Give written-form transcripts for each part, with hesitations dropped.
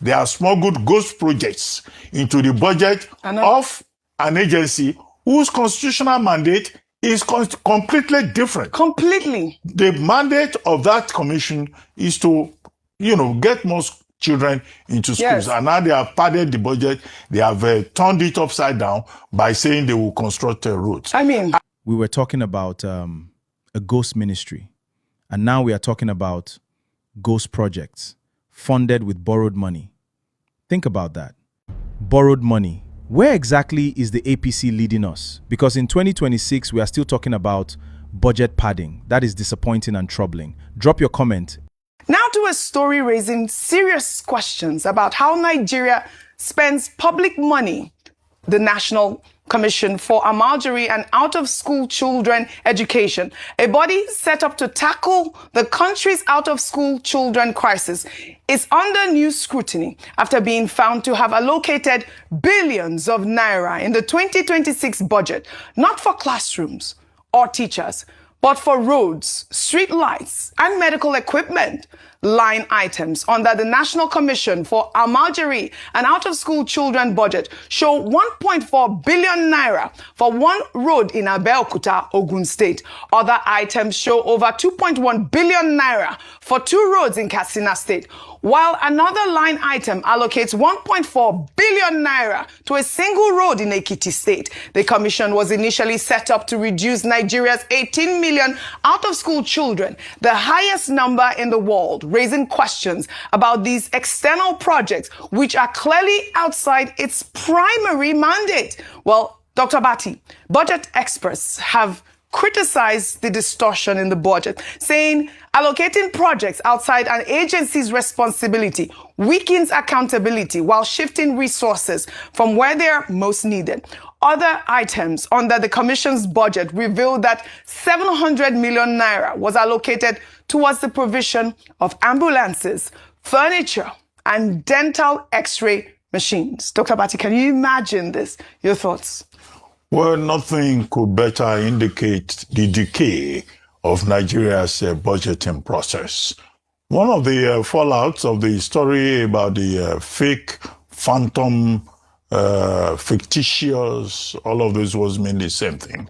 there are smuggled ghost projects into the budget of an agency whose constitutional mandate is completely different. Completely. The mandate of that commission is to, get more children into schools. Yes. And now they have padded the budget. They have turned it upside down by saying they will construct roads. We were talking about a ghost ministry. And now we are talking about ghost projects funded with borrowed money. Think about that. Borrowed money. Where exactly is the APC leading us? Because in 2026, we are still talking about budget padding. That is disappointing and troubling. Drop your comment. Now to a story raising serious questions about how Nigeria spends public money. The National Commission for Almajiri and Out-of-School Children Education, a body set up to tackle the country's out-of-school children crisis, is under new scrutiny after being found to have allocated billions of naira in the 2026 budget, not for classrooms or teachers, but for roads, street lights, and medical equipment. Line items under the National Commission for Almajiri and Out-of-School Children budget show 1.4 billion naira for one road in Abeokuta, Ogun State. Other items show over 2.1 billion naira for two roads in Katsina State, while another line item allocates 1.4 billion naira to a single road in Ekiti State. The commission was initially set up to reduce Nigeria's 18 million out-of-school children, the highest number in the world, raising questions about these external projects, which are clearly outside its primary mandate. Well, Dr. Bati, budget experts have criticized the distortion in the budget, saying allocating projects outside an agency's responsibility weakens accountability while shifting resources from where they are most needed. Other items under the Commission's budget revealed that 700 million naira was allocated towards the provision of ambulances, furniture, and dental x-ray machines. Dr. Bati, can you imagine this? Your thoughts? Well, nothing could better indicate the decay of Nigeria's budgeting process. One of the fallouts of the story about the fake, phantom, fictitious, all of this was mainly the same thing.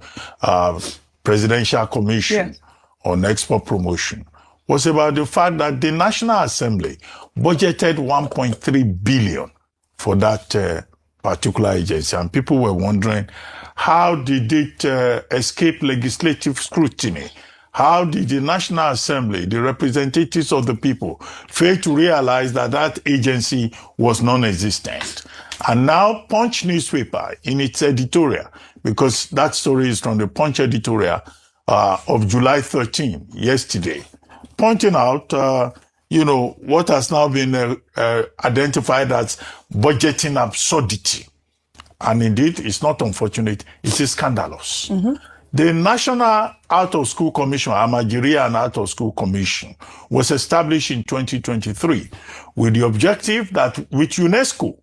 Presidential Commission on Export Promotion was about the fact that the National Assembly budgeted 1.3 billion for that particular agency. And people were wondering, how did it escape legislative scrutiny? How did the National Assembly, the representatives of the people, fail to realize that that agency was non-existent? And now Punch newspaper, in its editorial, because that story is from the Punch editorial of July 13, yesterday, pointing out, what has now been identified as budgeting absurdity. And indeed, it's not unfortunate, it is scandalous. The National Out-of-School Commission, Almajiri and Out-of-School Commission, was established in 2023 with the objective that with UNESCO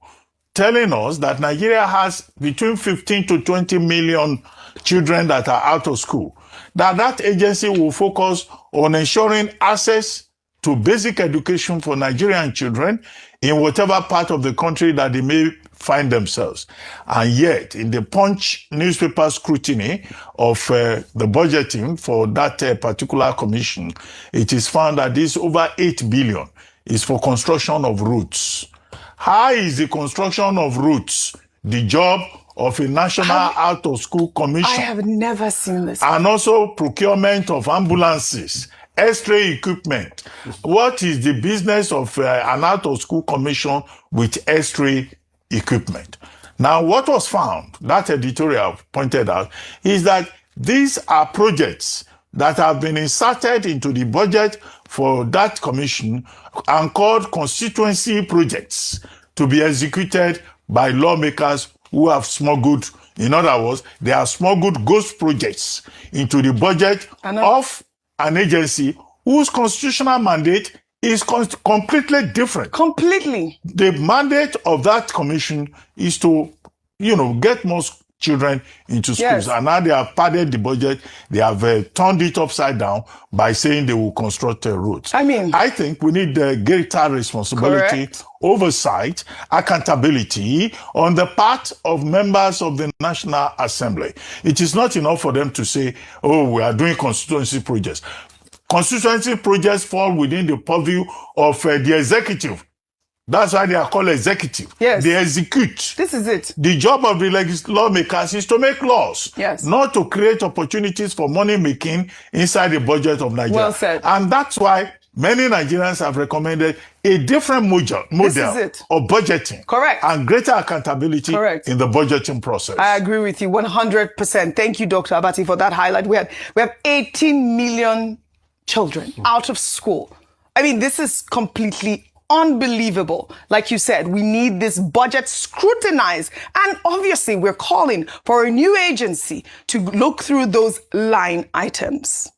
telling us that Nigeria has between 15 to 20 million children that are out of school, that agency will focus on ensuring access to basic education for Nigerian children in whatever part of the country that they may find themselves. And yet, in the Punch newspaper scrutiny of the budgeting for that particular commission, it is found that this over 8 billion is for construction of roads. How is the construction of roads the job of a National Out-of-School Commission? I have never seen this. And also procurement of ambulances, X-ray equipment. What is the business of an out-of-school commission with X-ray equipment? Now, what was found, that editorial pointed out, is that these are projects that have been inserted into the budget for that commission and called constituency projects to be executed by lawmakers who have smuggled, in other words, they have smuggled ghost projects into the budget of an agency whose constitutional mandate is completely different. Completely. The mandate of that commission is to, get more children into schools. Yes. And now they have padded the budget. They have turned it upside down by saying they will construct roads. I think we need greater responsibility, oversight, accountability on the part of members of the National Assembly. It is not enough for them to say, oh, we are doing constituency projects. Constituency projects fall within the purview of the executive. That's why they are called executive. Yes. They execute. This is it. The job of the lawmakers is to make laws, yes, not to create opportunities for money making inside the budget of Nigeria. Well said. And that's why many Nigerians have recommended a different model of budgeting. Correct. And greater accountability in the budgeting process. I agree with you 100%. Thank you, Dr. Abati, for that highlight. We have 18 million children out of school. I mean, this is completely unbelievable. Like you said, we need this budget scrutinized. And obviously, we're calling for a new agency to look through those line items.